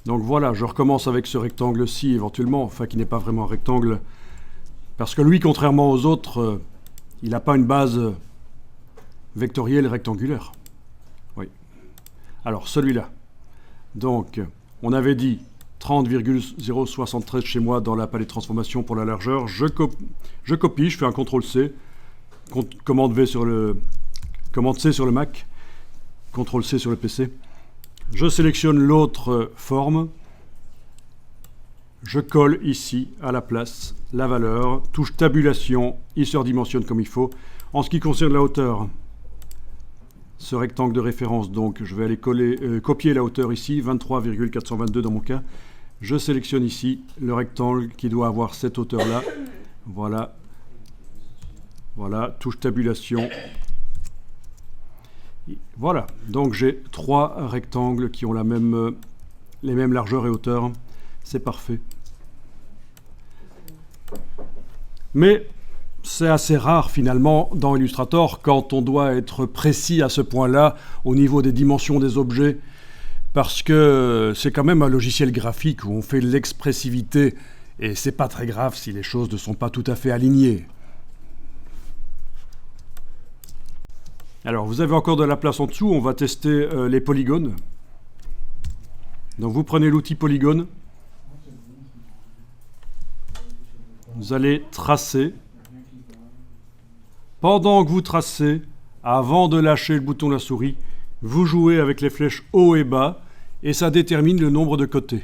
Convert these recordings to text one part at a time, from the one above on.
Donc voilà, je recommence avec ce rectangle-ci éventuellement, enfin qui n'est pas vraiment un rectangle, parce que lui, contrairement aux autres, il n'a pas une base vectorielle rectangulaire. Oui. Alors celui-là. Donc, on avait dit 30,073 chez moi dans la palette de transformation pour la largeur. Je copie, je fais un CTRL-C, commande C sur le Mac, CTRL-C sur le PC. Je sélectionne l'autre forme. Je colle ici, à la place, la valeur. Touche tabulation, il se redimensionne comme il faut. En ce qui concerne la hauteur, ce rectangle de référence, donc je vais aller copier la hauteur ici, 23,422 dans mon cas. Je sélectionne ici le rectangle qui doit avoir cette hauteur-là. Voilà. Voilà, touche tabulation. Voilà, donc j'ai 3 rectangles qui ont les mêmes largeurs et hauteurs. C'est parfait. Mais c'est assez rare finalement dans Illustrator quand on doit être précis à ce point-là au niveau des dimensions des objets, parce que c'est quand même un logiciel graphique où on fait l'expressivité et c'est pas très grave si les choses ne sont pas tout à fait alignées. Alors vous avez encore de la place en dessous, on va tester les polygones. Donc vous prenez l'outil polygone, vous allez tracer. Pendant que vous tracez, avant de lâcher le bouton de la souris, vous jouez avec les flèches haut et bas et ça détermine le nombre de côtés.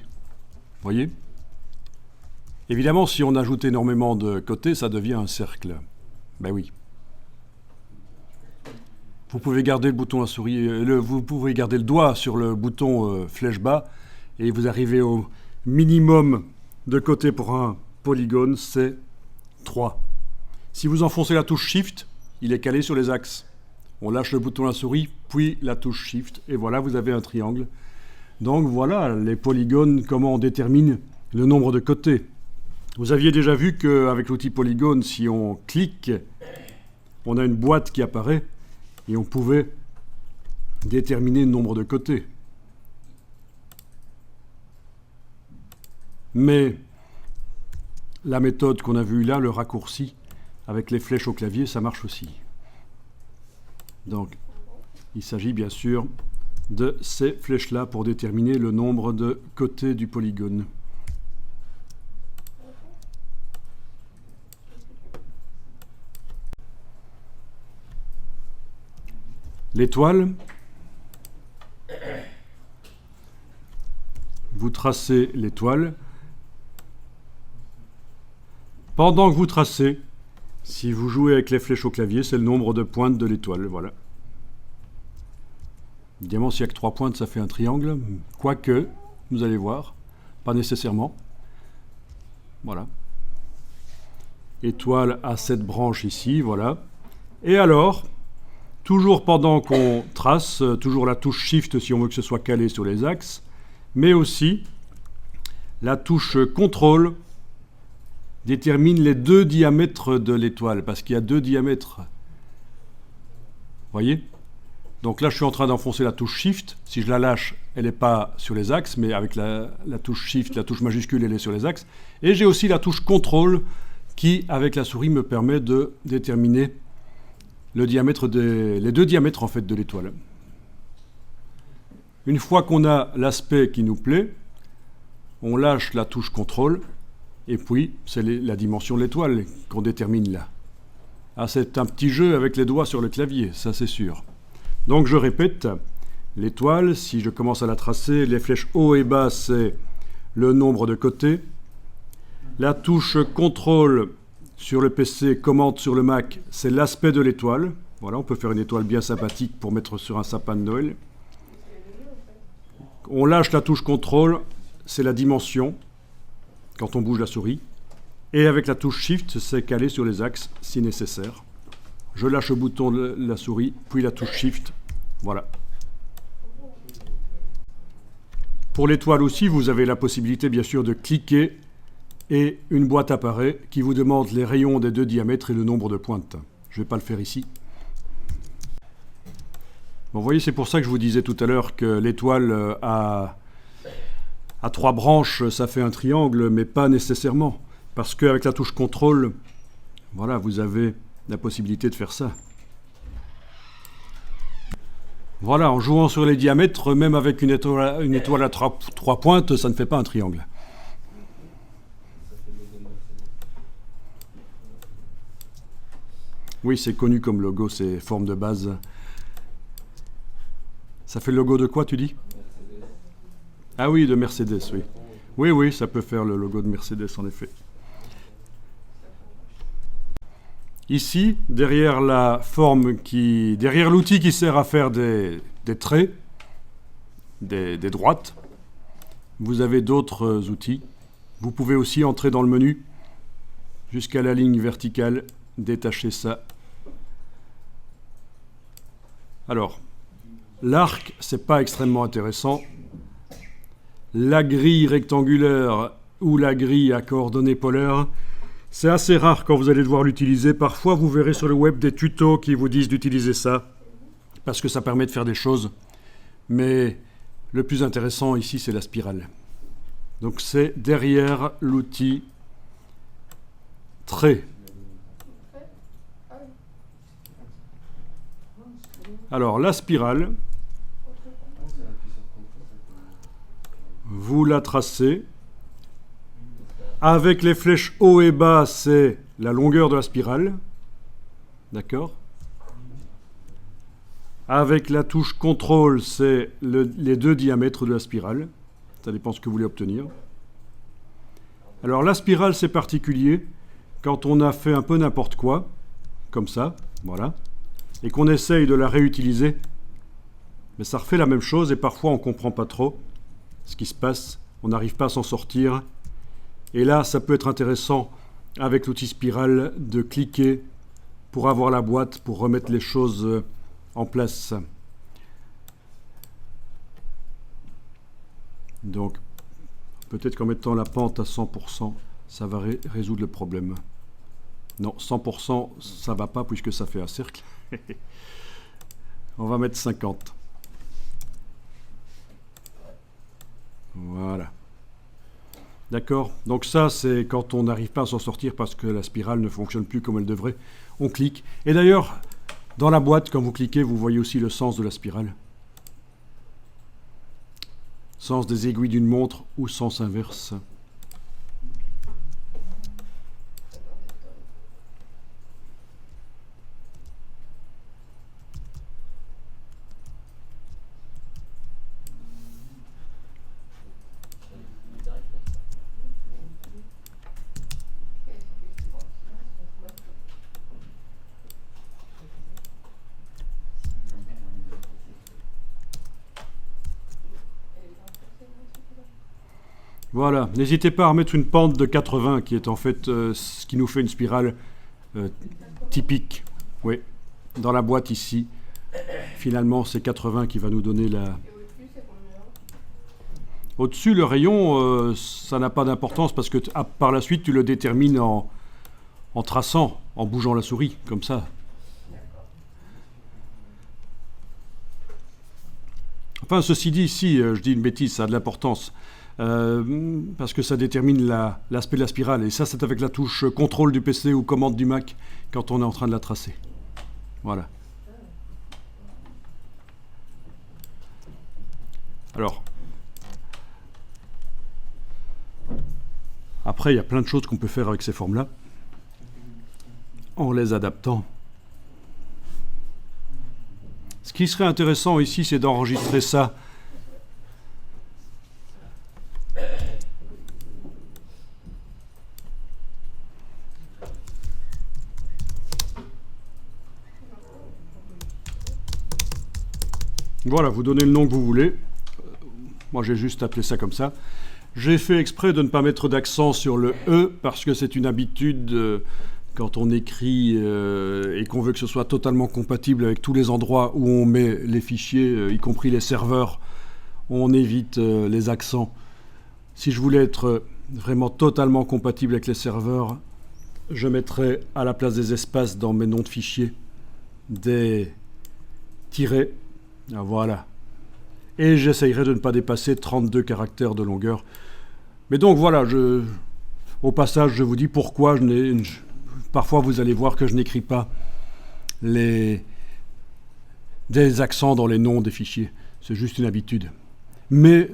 Voyez ? Évidemment, si on ajoute énormément de côtés, ça devient un cercle. Ben oui. Vous pouvez garder le bouton de la souris, vous pouvez garder le doigt sur le bouton flèche bas et vous arrivez au minimum de côtés pour un polygone, c'est 3. Si vous enfoncez la touche Shift, il est calé sur les axes. On lâche le bouton de la souris, puis la touche Shift, et voilà, vous avez un triangle. Donc voilà, les polygones, comment on détermine le nombre de côtés. Vous aviez déjà vu qu'avec l'outil polygone, si on clique, on a une boîte qui apparaît, et on pouvait déterminer le nombre de côtés. Mais la méthode qu'on a vue là, le raccourci, avec les flèches au clavier, ça marche aussi. Donc, il s'agit bien sûr de ces flèches-là pour déterminer le nombre de côtés du polygone. L'étoile, vous tracez l'étoile. Pendant que vous tracez, si vous jouez avec les flèches au clavier, c'est le nombre de pointes de l'étoile, voilà. Évidemment, s'il n'y a que 3 pointes, ça fait un triangle, quoique, vous allez voir, pas nécessairement. Voilà. Étoile à cette branche ici, voilà. Et alors, toujours pendant qu'on trace, toujours la touche Shift si on veut que ce soit calé sur les axes, mais aussi la touche CTRL détermine les 2 diamètres de l'étoile, parce qu'il y a 2 diamètres. Voyez ? Donc là, je suis en train d'enfoncer la touche Shift. Si je la lâche, elle n'est pas sur les axes, mais avec la touche Shift, la touche majuscule, elle est sur les axes. Et j'ai aussi la touche CTRL qui, avec la souris, me permet de déterminer les 2 diamètres en fait, de l'étoile. Une fois qu'on a l'aspect qui nous plaît, on lâche la touche CTRL, et puis c'est la dimension de l'étoile qu'on détermine là. Ah, c'est un petit jeu avec les doigts sur le clavier, ça c'est sûr. Donc je répète, l'étoile, si je commence à la tracer, les flèches haut et bas, c'est le nombre de côtés. La touche CTRL sur le PC, commande sur le Mac, c'est l'aspect de l'étoile. Voilà, on peut faire une étoile bien sympathique pour mettre sur un sapin de Noël. On lâche la touche CTRL, c'est la dimension, quand on bouge la souris. Et avec la touche Shift, c'est calé sur les axes, si nécessaire. Je lâche le bouton de la souris, puis la touche Shift. Voilà. Pour l'étoile aussi, vous avez la possibilité, bien sûr, de cliquer et une boîte apparaît qui vous demande les rayons des 2 diamètres et le nombre de pointes. Je ne vais pas le faire ici. Bon, vous voyez, c'est pour ça que je vous disais tout à l'heure que l'étoile a À 3 branches, ça fait un triangle, mais pas nécessairement. Parce qu'avec la touche contrôle, voilà, vous avez la possibilité de faire ça. Voilà, en jouant sur les diamètres, même avec une étoile à 3 pointes, ça ne fait pas un triangle. Oui, c'est connu comme logo, c'est forme de base. Ça fait le logo de quoi, tu dis? Ah oui, de Mercedes, oui. Oui, oui, ça peut faire le logo de Mercedes, en effet. Ici, derrière derrière l'outil qui sert à faire des traits, des droites, vous avez d'autres outils. Vous pouvez aussi entrer dans le menu jusqu'à la ligne verticale, détacher ça. Alors, l'arc, c'est pas extrêmement intéressant. La grille rectangulaire ou la grille à coordonnées polaires, c'est assez rare quand vous allez devoir l'utiliser. Parfois, vous verrez sur le web des tutos qui vous disent d'utiliser ça, parce que ça permet de faire des choses. Mais le plus intéressant ici, c'est la spirale. Donc c'est derrière l'outil trait. Alors la spirale, vous la tracez. Avec les flèches haut et bas, c'est la longueur de la spirale. D'accord? Avec la touche contrôle, c'est les 2 diamètres de la spirale. Ça dépend de ce que vous voulez obtenir. Alors la spirale, c'est particulier. Quand on a fait un peu n'importe quoi, comme ça, voilà, et qu'on essaye de la réutiliser, mais ça refait la même chose et parfois on ne comprend pas trop ce qui se passe. On n'arrive pas à s'en sortir. Et là, ça peut être intéressant, avec l'outil spirale, de cliquer pour avoir la boîte, pour remettre les choses en place. Donc, peut-être qu'en mettant la pente à 100%, ça va résoudre le problème. Non, 100%, ça ne va pas puisque ça fait un cercle. On va mettre 50. Voilà. D'accord? Donc ça, c'est quand on n'arrive pas à s'en sortir parce que la spirale ne fonctionne plus comme elle devrait. On clique. Et d'ailleurs, dans la boîte, quand vous cliquez, vous voyez aussi le sens de la spirale. Sens des aiguilles d'une montre ou sens inverse. Voilà, n'hésitez pas à remettre une pente de 80 qui est en fait ce qui nous fait une spirale typique. Oui, dans la boîte ici, finalement c'est 80 qui va nous donner la... Au-dessus, le rayon, ça n'a pas d'importance parce que par la suite tu le détermines en traçant, en bougeant la souris, comme ça. Enfin, ceci dit, ici, je dis une bêtise, ça a de l'importance. Parce que ça détermine l'aspect de la spirale. Et ça, c'est avec la touche contrôle du PC ou commande du Mac quand on est en train de la tracer. Voilà. Alors, après, il y a plein de choses qu'on peut faire avec ces formes-là, en les adaptant. Ce qui serait intéressant ici, c'est d'enregistrer ça. Voilà, vous donnez le nom que vous voulez. Moi, j'ai juste appelé ça comme ça. J'ai fait exprès de ne pas mettre d'accent sur le E, parce que c'est une habitude, quand on écrit et qu'on veut que ce soit totalement compatible avec tous les endroits où on met les fichiers, y compris les serveurs, on évite les accents. Si je voulais être vraiment totalement compatible avec les serveurs, je mettrais à la place des espaces dans mes noms de fichiers des tirets. Ah, voilà. et j'essayerai de ne pas dépasser 32 caractères de longueur. Mais donc voilà, au passage, je vous dis pourquoi parfois vous allez voir que je n'écris pas des accents dans les noms des fichiers. C'est juste une habitude. Mais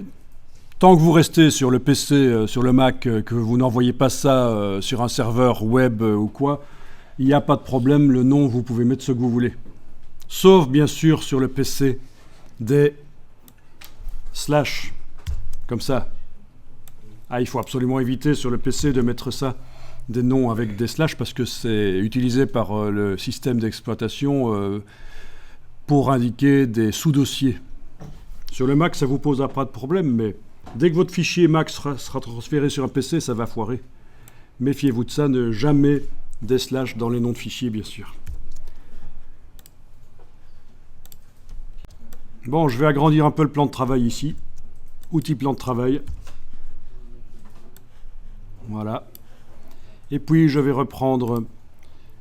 tant que vous restez sur le PC, sur le Mac, que vous n'envoyez pas ça sur un serveur web ou quoi, il n'y a pas de problème, le nom, vous pouvez mettre ce que vous voulez. Sauf, bien sûr, sur le PC, des slash, comme ça. Ah, il faut absolument éviter sur le PC de mettre ça, des noms avec des slash, parce que c'est utilisé par le système d'exploitation pour indiquer des sous-dossiers. Sur le Mac, ça ne vous posera pas de problème, mais dès que votre fichier Mac sera transféré sur un PC, ça va foirer. Méfiez-vous de ça, ne jamais des slash dans les noms de fichiers, bien sûr. Bon, je vais agrandir un peu le plan de travail ici. Outil plan de travail. Voilà. Et puis, je vais reprendre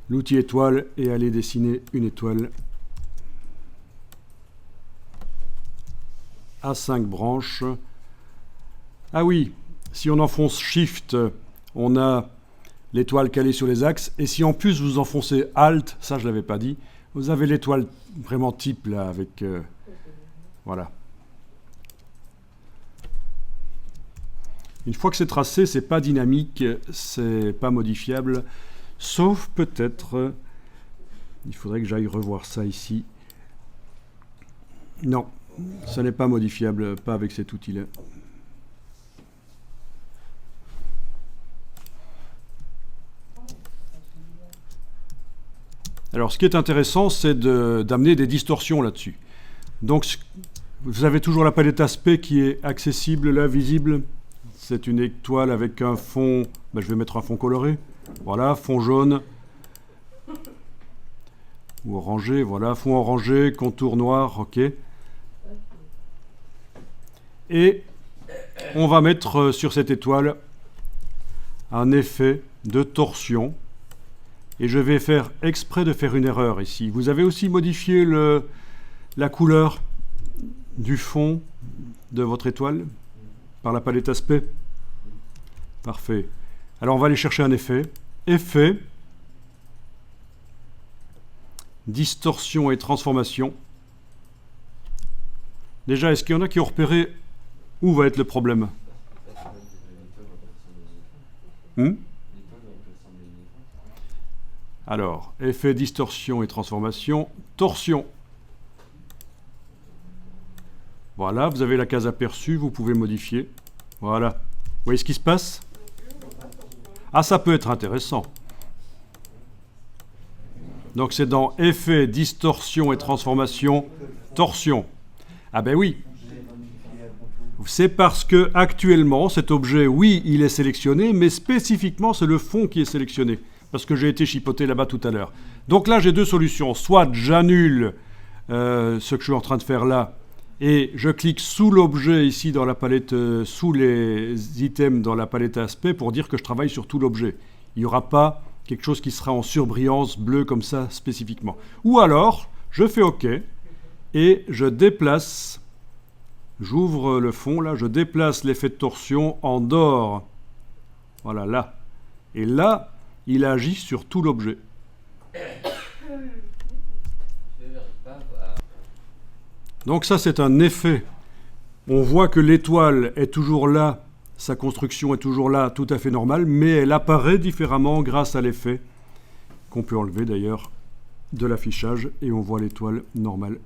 l'outil étoile et aller dessiner une étoile à 5 branches. Ah oui, si on enfonce Shift, on a l'étoile calée sur les axes. Et si en plus vous enfoncez Alt, ça je ne l'avais pas dit, vous avez l'étoile vraiment type là avec... voilà. Une fois que c'est tracé, c'est pas dynamique, c'est pas modifiable, sauf peut-être... il faudrait que j'aille revoir ça ici. Non, ce n'est pas modifiable, pas avec cet outil-là. Alors, ce qui est intéressant, c'est d'amener des distorsions là-dessus. Donc, vous avez toujours la palette aspect qui est accessible, là, visible. C'est une étoile avec un fond... Ben, je vais mettre un fond coloré. Voilà, fond jaune. Ou orangé, voilà. Fond orangé, contour noir, ok. Et on va mettre sur cette étoile un effet de torsion. Et je vais faire exprès de faire une erreur ici. Vous avez aussi modifié la couleur du fond de votre étoile par la palette aspect. Parfait. Alors on va aller chercher un effet. Effet, distorsion et transformation. Déjà, est-ce qu'il y en a qui ont repéré où va être le problème? Alors, effet distorsion et transformation, torsion. Voilà, vous avez la case aperçue, vous pouvez modifier. Voilà. Vous voyez ce qui se passe? Ah, ça peut être intéressant. Donc c'est dans effet, distorsion et transformation, torsion. Ah ben oui. C'est parce que actuellement, cet objet, oui, il est sélectionné, mais spécifiquement, c'est le fond qui est sélectionné. Parce que j'ai été chipoté là-bas tout à l'heure. Donc là, j'ai deux solutions. Soit j'annule ce que je suis en train de faire là, et je clique sous l'objet ici dans la palette, sous les items dans la palette aspect pour dire que je travaille sur tout l'objet. Il n'y aura pas quelque chose qui sera en surbrillance bleue comme ça spécifiquement. Ou alors, je fais OK et je déplace, j'ouvre le fond là, je déplace l'effet de torsion en dehors. Voilà, là. Et là, il agit sur tout l'objet. Donc ça, c'est un effet. On voit que l'étoile est toujours là, sa construction est toujours là, tout à fait normale, mais elle apparaît différemment grâce à l'effet, qu'on peut enlever d'ailleurs, de l'affichage, et on voit l'étoile normale.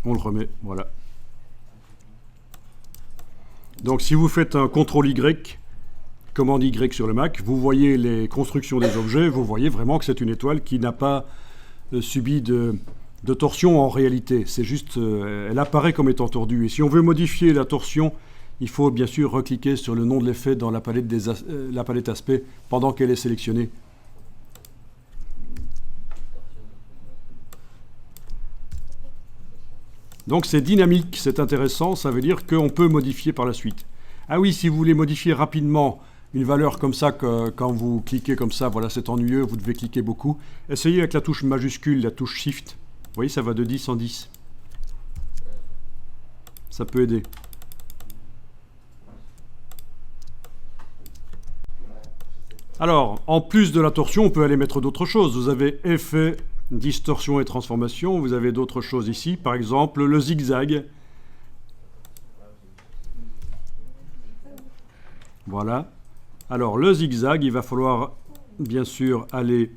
On le remet, voilà. Donc si vous faites un CTRL-Y, commande Y sur le Mac, vous voyez les constructions des objets, vous voyez vraiment que c'est une étoile qui n'a pas subi de torsion en réalité. C'est juste, elle apparaît comme étant tordue. Et si on veut modifier la torsion, il faut bien sûr recliquer sur le nom de l'effet dans la palette, la palette aspect pendant qu'elle est sélectionnée. Donc c'est dynamique, c'est intéressant, ça veut dire qu'on peut modifier par la suite. Ah oui, si vous voulez modifier rapidement une valeur comme ça, quand vous cliquez comme ça, voilà, c'est ennuyeux, vous devez cliquer beaucoup. Essayez avec la touche majuscule, la touche Shift. Vous voyez, ça va de 10 en 10. Ça peut aider. Alors, en plus de la torsion, on peut aller mettre d'autres choses. Vous avez effet, distorsion et transformation. Vous avez d'autres choses ici. Par exemple, le zigzag. Voilà. Alors, le zigzag, il va falloir, bien sûr, aller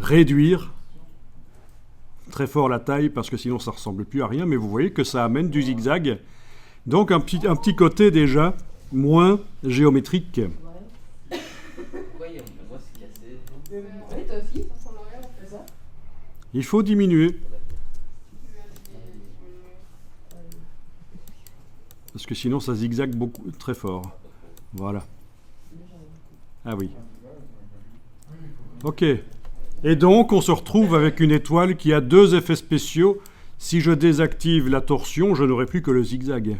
réduire très fort la taille, parce que sinon, ça ne ressemble plus à rien. Mais vous voyez que ça amène du zigzag. Donc, un petit côté déjà moins géométrique. Il faut diminuer. Parce que sinon, ça zigzague beaucoup, très fort. Voilà. Ah oui. Ok. Et donc, on se retrouve avec une étoile qui a deux effets spéciaux. Si je désactive la torsion, je n'aurai plus que le zigzag.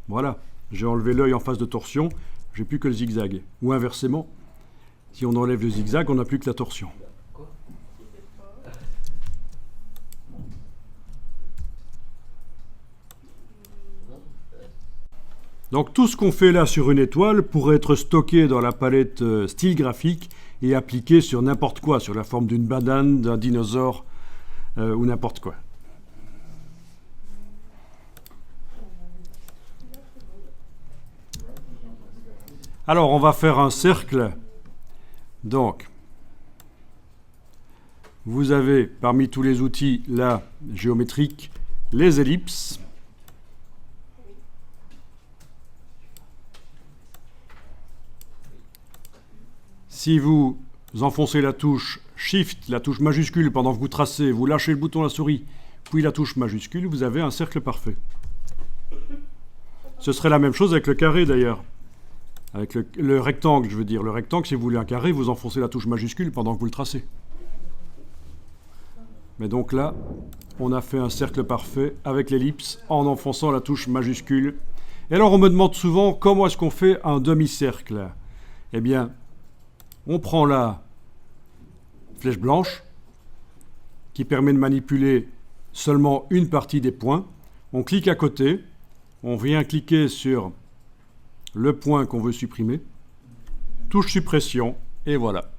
Voilà. J'ai enlevé l'œil en face de torsion, j'ai plus que le zigzag. Ou inversement, si on enlève le zigzag, on n'a plus que la torsion. Donc tout ce qu'on fait là sur une étoile pourrait être stocké dans la palette style graphique et appliqué sur n'importe quoi, sur la forme d'une banane, d'un dinosaure ou n'importe quoi. Alors on va faire un cercle. Donc, vous avez parmi tous les outils là géométriques les ellipses. Si vous enfoncez la touche Shift, la touche majuscule, pendant que vous tracez, vous lâchez le bouton de la souris, puis la touche majuscule, vous avez un cercle parfait. Ce serait la même chose avec le carré d'ailleurs. Avec le rectangle, je veux dire. Le rectangle, si vous voulez un carré, vous enfoncez la touche majuscule pendant que vous le tracez. Mais donc là, on a fait un cercle parfait avec l'ellipse en enfonçant la touche majuscule. Et alors on me demande souvent comment est-ce qu'on fait un demi-cercle. Eh bien, on prend la flèche blanche qui permet de manipuler seulement une partie des points. On clique à côté, on vient cliquer sur le point qu'on veut supprimer, touche suppression, et voilà.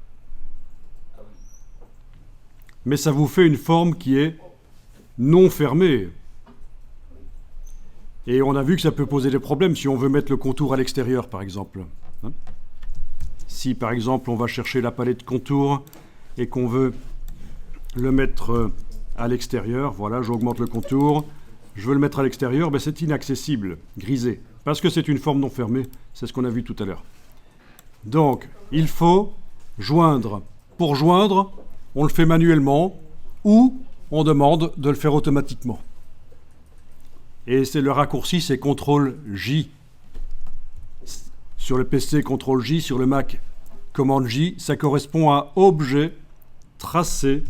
Mais ça vous fait une forme qui est non fermée. Et on a vu que ça peut poser des problèmes si on veut mettre le contour à l'extérieur, par exemple. Si, par exemple, on va chercher la palette contour et qu'on veut le mettre à l'extérieur, voilà, j'augmente le contour, je veux le mettre à l'extérieur, ben c'est inaccessible, grisé, parce que c'est une forme non fermée, c'est ce qu'on a vu tout à l'heure. Donc, il faut joindre. Pour joindre, on le fait manuellement ou on demande de le faire automatiquement. Et c'est le raccourci, c'est CTRL-J. Sur le PC, CTRL-J, sur le Mac, commande-J, ça correspond à objet, tracer,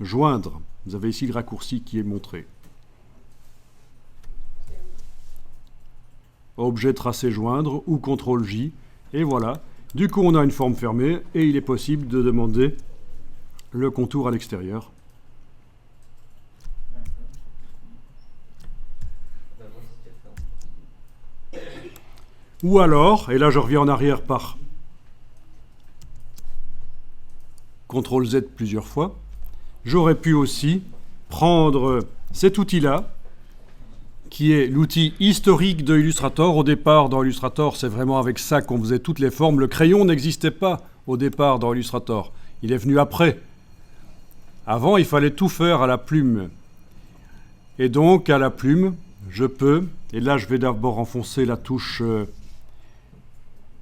joindre. Vous avez ici le raccourci qui est montré. Objet, tracer, joindre ou CTRL-J. Et voilà. Du coup, on a une forme fermée et il est possible de demander le contour à l'extérieur. Ou alors, et là je reviens en arrière par CTRL-Z plusieurs fois, j'aurais pu aussi prendre cet outil-là, qui est l'outil historique de Illustrator. Au départ, dans Illustrator, c'est vraiment avec ça qu'on faisait toutes les formes. Le crayon n'existait pas au départ dans Illustrator. Il est venu après. Avant, il fallait tout faire à la plume. Et donc, à la plume, je peux, et là je vais d'abord enfoncer la touche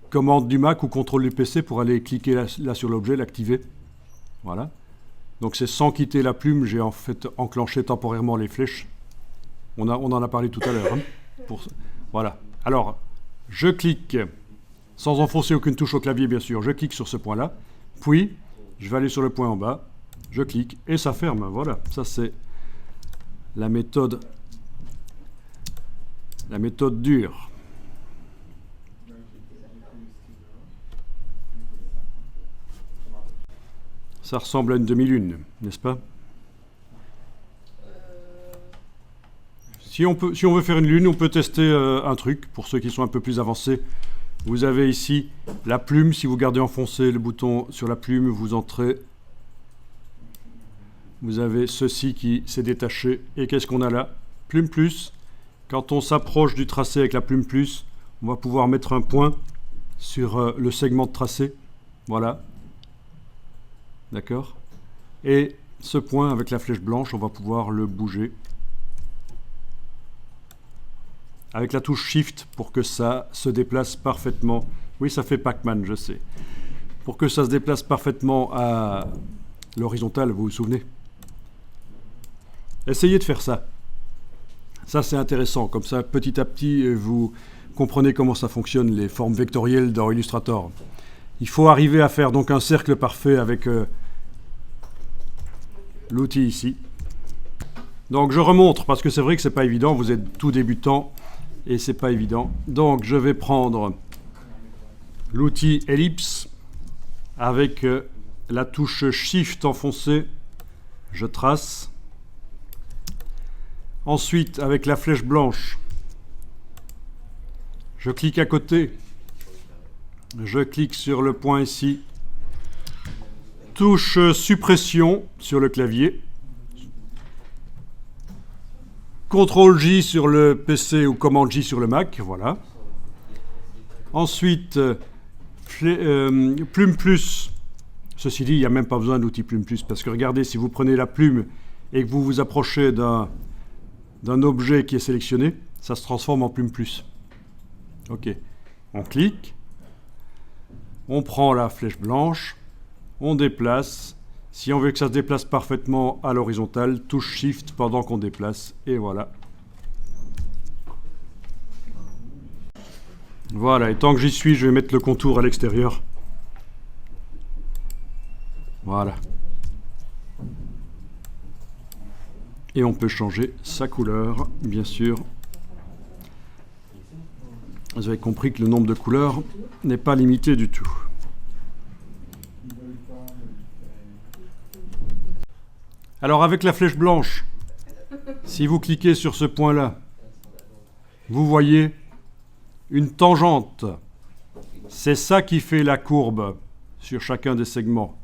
commande du Mac ou contrôle du PC pour aller cliquer là sur l'objet, l'activer. Voilà. Donc c'est sans quitter la plume, j'ai en fait enclenché temporairement les flèches. On en a parlé tout à l'heure. Voilà. Alors, je clique, sans enfoncer aucune touche au clavier bien sûr, je clique sur ce point-là, puis je vais aller sur le point en bas, je clique et ça ferme. Voilà, ça c'est la méthode dure. Ça ressemble à une demi-lune, n'est-ce pas? Si on veut faire une lune, on peut tester un truc, pour ceux qui sont un peu plus avancés. Vous avez ici la plume. Si vous gardez enfoncé le bouton sur la plume, vous entrez. Vous avez ceci qui s'est détaché. Et qu'est-ce qu'on a là? Plume plus. Quand on s'approche du tracé avec la plume plus, on va pouvoir mettre un point sur le segment de tracé. Voilà. D'accord? Et ce point avec la flèche blanche, on va pouvoir le bouger. Avec la touche Shift pour que ça se déplace parfaitement. Oui, ça fait Pac-Man, je sais. Pour que ça se déplace parfaitement à l'horizontale, vous vous souvenez? Essayez de faire ça. Ça, c'est intéressant. Comme ça, petit à petit, vous comprenez comment ça fonctionne, les formes vectorielles dans Illustrator. Il faut arriver à faire donc un cercle parfait avec l'outil ici. Donc, je remonte parce que c'est vrai que c'est pas évident. Vous êtes tout débutant. Et c'est pas évident. Donc je vais prendre l'outil ellipse avec la touche Shift enfoncée. Je trace. Ensuite, avec la flèche blanche, je clique à côté. Je clique sur le point ici. Touche suppression sur le clavier. CTRL-J sur le PC ou Command-J sur le Mac, voilà. Ensuite, plume plus. Ceci dit, il n'y a même pas besoin d'outil plume plus, parce que regardez, si vous prenez la plume et que vous vous approchez d'un objet qui est sélectionné, ça se transforme en plume plus. Ok. On clique. On prend la flèche blanche. On déplace. Si on veut que ça se déplace parfaitement à l'horizontale, touche Shift pendant qu'on déplace, et voilà. Voilà, et tant que j'y suis, je vais mettre le contour à l'extérieur. Voilà. Et on peut changer sa couleur, bien sûr. Vous avez compris que le nombre de couleurs n'est pas limité du tout. Alors avec la flèche blanche, si vous cliquez sur ce point-là, vous voyez une tangente. C'est ça qui fait la courbe sur chacun des segments.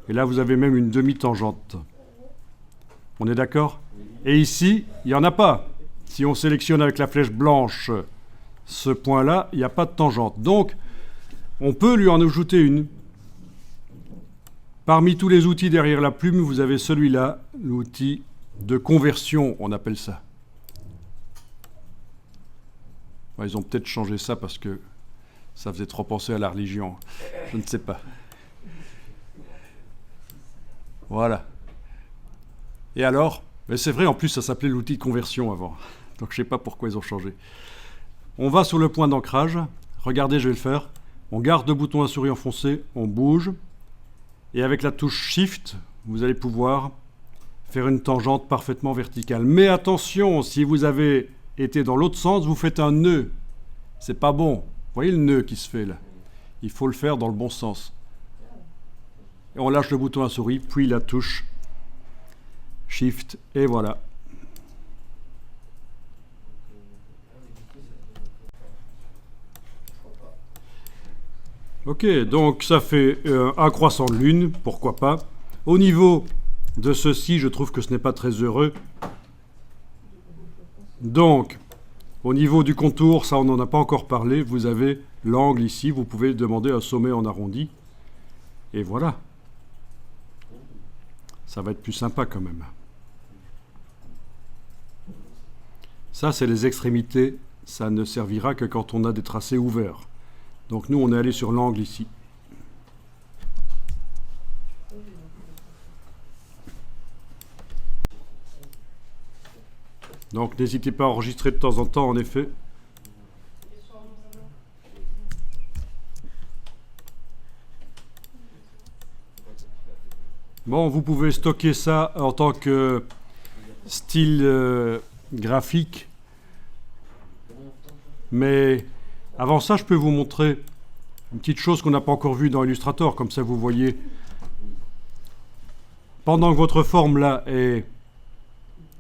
Et là, vous avez même une demi-tangente. On est d'accord? Et ici, il n'y en a pas. Si on sélectionne avec la flèche blanche ce point-là, il n'y a pas de tangente. Donc, on peut lui en ajouter une. Parmi tous les outils derrière la plume, vous avez celui-là, l'outil de conversion, on appelle ça. Ils ont peut-être changé ça parce que ça faisait trop penser à la religion. Je ne sais pas. Voilà. Et alors? Mais c'est vrai, en plus, ça s'appelait l'outil de conversion avant. Donc je ne sais pas pourquoi ils ont changé. On va sur le point d'ancrage. Regardez, je vais le faire. On garde le bouton à souris enfoncé, on bouge. Et avec la touche Shift, vous allez pouvoir faire une tangente parfaitement verticale. Mais attention, si vous avez été dans l'autre sens, vous faites un nœud. C'est pas bon. Vous voyez le nœud qui se fait là? Il faut le faire dans le bon sens. Et on lâche le bouton à souris, puis la touche Shift, et voilà. Ok, donc ça fait un croissant de lune, pourquoi pas. Au niveau de ceci, je trouve que ce n'est pas très heureux. Donc, au niveau du contour, ça on n'en a pas encore parlé, vous avez l'angle ici, vous pouvez demander un sommet en arrondi. Et voilà. Ça va être plus sympa quand même. Ça, c'est les extrémités, ça ne servira que quand on a des tracés ouverts. Donc nous, on est allé sur l'angle ici. Donc n'hésitez pas à enregistrer de temps en temps, en effet. Bon, vous pouvez stocker ça en tant que style graphique. Mais avant ça, je peux vous montrer une petite chose qu'on n'a pas encore vue dans Illustrator. Comme ça, vous voyez pendant que votre forme là est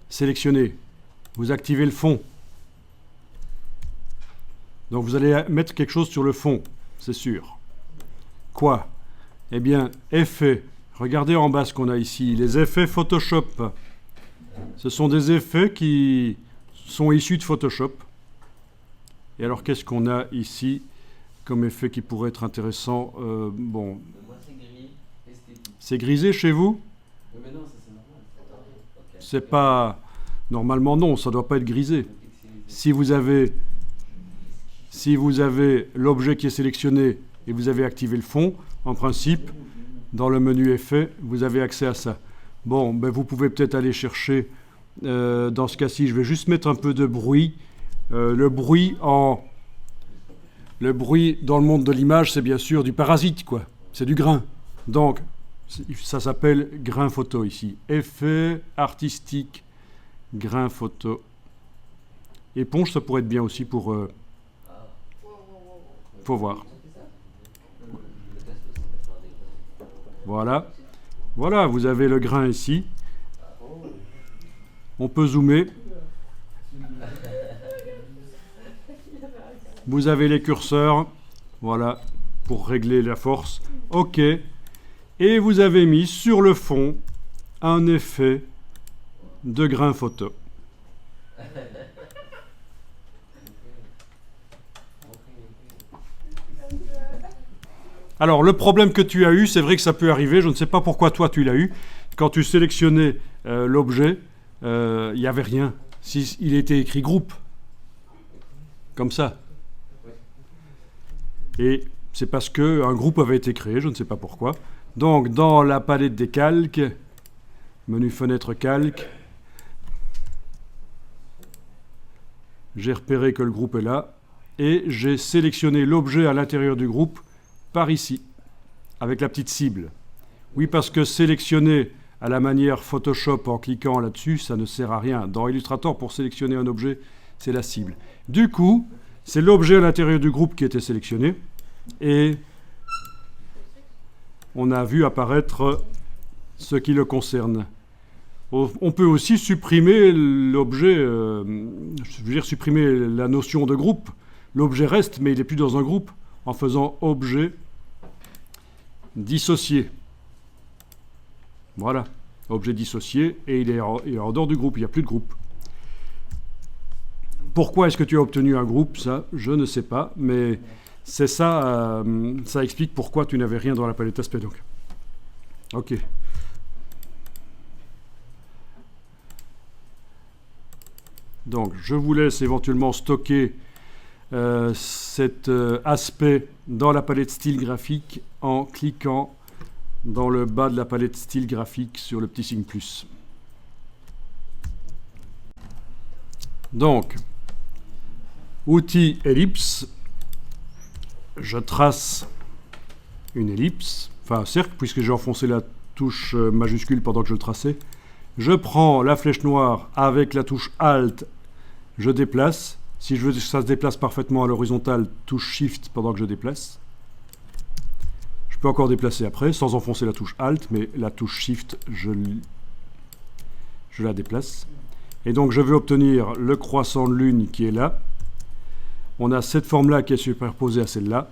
sélectionnée, vous activez le fond. Donc vous allez mettre quelque chose sur le fond, c'est sûr. Quoi? Eh bien, effets. Regardez en bas ce qu'on a ici, les effets Photoshop. Ce sont des effets qui sont issus de Photoshop. Et alors, qu'est-ce qu'on a ici comme effet qui pourrait être intéressant? Bon. Moi, c'est gris, esthétique. C'est grisé chez vous? Oui, mais non, ça c'est normal. Okay. C'est pas... Normalement, non, ça ne doit pas être grisé. Si vous avez l'objet qui est sélectionné et vous avez activé le fond, en principe, dans le menu effet, vous avez accès à ça. Bon, ben vous pouvez peut-être aller chercher, dans ce cas-ci, je vais juste mettre un peu de bruit. Le bruit dans le monde de l'image, c'est bien sûr du parasite, quoi. C'est du grain. Donc, ça s'appelle grain photo ici. Effet artistique, grain photo. Éponge, ça pourrait être bien aussi pour... faut voir. Voilà. Voilà, vous avez le grain ici. On peut zoomer. Vous avez les curseurs. Voilà, pour régler la force. OK. Et vous avez mis sur le fond un effet de grain photo. Alors, le problème que tu as eu, c'est vrai que ça peut arriver, je ne sais pas pourquoi toi tu l'as eu. Quand tu sélectionnais l'objet, il n'y avait rien. Il était écrit groupe, comme ça. Et c'est parce qu'un groupe avait été créé, je ne sais pas pourquoi. Donc, dans la palette des calques, menu fenêtre calque, j'ai repéré que le groupe est là, et j'ai sélectionné l'objet à l'intérieur du groupe par ici, avec la petite cible. Oui, parce que sélectionner à la manière Photoshop en cliquant là-dessus, ça ne sert à rien. Dans Illustrator, pour sélectionner un objet, c'est la cible. Du coup, c'est l'objet à l'intérieur du groupe qui était sélectionné, et on a vu apparaître ce qui le concerne. On peut aussi supprimer l'objet, je veux dire supprimer la notion de groupe. L'objet reste, mais il n'est plus dans un groupe, en faisant objet dissocié. Voilà, objet dissocié, et il est en dehors du groupe, il n'y a plus de groupe. Pourquoi est-ce que tu as obtenu un groupe? Ça, je ne sais pas, mais c'est ça, ça explique pourquoi tu n'avais rien dans la palette aspect. Donc, ok. Donc, je vous laisse éventuellement stocker cet aspect dans la palette style graphique en cliquant dans le bas de la palette style graphique sur le petit signe plus. Donc, outil ellipse, je trace une ellipse, enfin un cercle, puisque j'ai enfoncé la touche majuscule pendant que je le traçais. Je prends la flèche noire avec la touche Alt, je déplace. Si je veux que ça se déplace parfaitement à l'horizontale, touche Shift pendant que je déplace. Je peux encore déplacer après, sans enfoncer la touche Alt, mais la touche Shift, je la déplace. Et donc je vais obtenir le croissant de lune qui est là. On a cette forme-là qui est superposée à celle-là.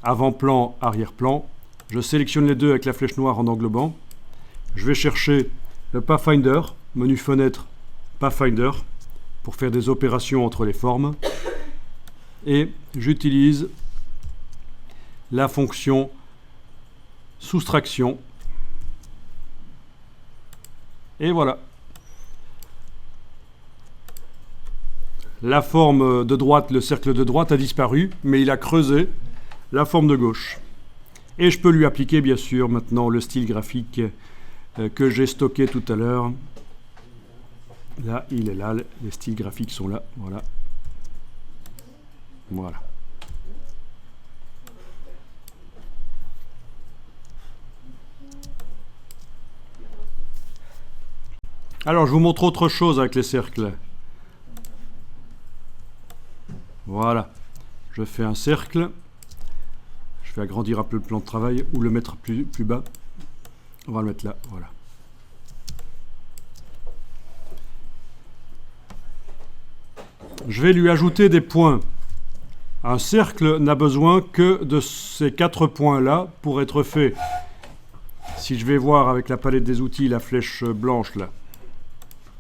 Avant-plan, arrière-plan. Je sélectionne les deux avec la flèche noire en englobant. Je vais chercher le Pathfinder, menu fenêtre, Pathfinder, pour faire des opérations entre les formes. Et j'utilise la fonction soustraction. Et voilà. La forme de droite, le cercle de droite a disparu, mais il a creusé la forme de gauche. Et je peux lui appliquer, bien sûr, maintenant le style graphique que j'ai stocké tout à l'heure. Là, il est là, les styles graphiques sont là, voilà. Voilà. Alors, je vous montre autre chose avec les cercles. Voilà. Je fais un cercle. Je vais agrandir un peu le plan de travail ou le mettre plus bas. On va le mettre là, voilà. je vais lui ajouter des points. Un cercle n'a besoin que de ces 4 points-là pour être fait. Si je vais voir avec la palette des outils, la flèche blanche là,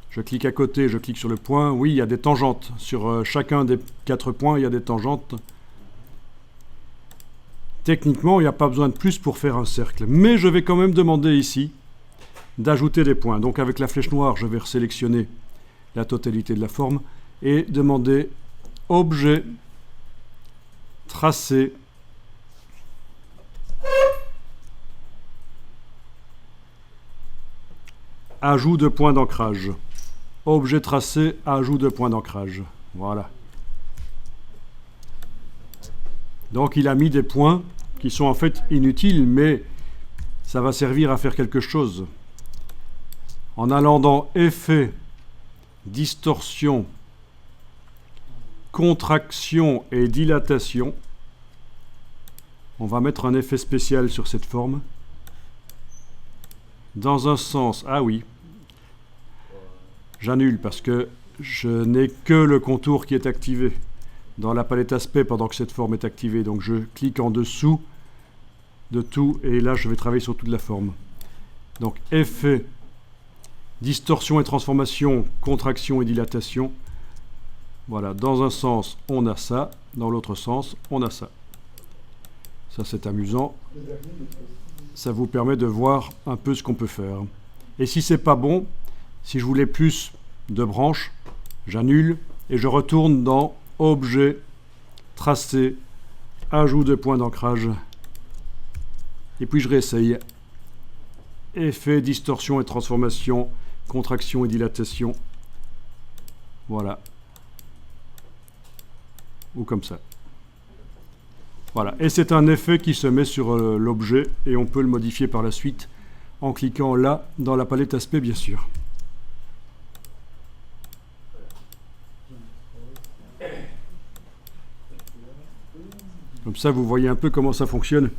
je clique à côté, je clique sur le point. Oui, il y a des tangentes. Sur chacun des 4 points, il y a des tangentes. Techniquement, il n'y a pas besoin de plus pour faire un cercle. Mais je vais quand même demander ici d'ajouter des points. Donc avec la flèche noire, je vais sélectionner la totalité de la forme et demander objet, tracé, ajout de points d'ancrage. Objet tracé, ajout de points d'ancrage. Voilà. Donc il a mis des points qui sont en fait inutiles, mais ça va servir à faire quelque chose. En allant dans Effet, Distorsion, Contraction et Dilatation, on va mettre un effet spécial sur cette forme. Dans un sens, ah oui, j'annule parce que je n'ai que le contour qui est activé dans la palette aspect pendant que cette forme est activée. Donc je clique en dessous de tout et là je vais travailler sur toute la forme. Donc effet, distorsion et transformation, contraction et dilatation. Voilà, dans un sens on a ça, dans l'autre sens on a ça. Ça c'est amusant. Ça vous permet de voir un peu ce qu'on peut faire. Et si c'est pas bon, si je voulais plus de branches, j'annule et je retourne dans Objet, Tracé, Ajout de points d'ancrage. Et puis je réessaye. Effet, distorsion et transformation, contraction et dilatation. Voilà. Ou comme ça. Voilà. Et c'est un effet qui se met sur l'objet et on peut le modifier par la suite en cliquant là dans la palette aspect, bien sûr. Comme ça, vous voyez un peu comment ça fonctionne.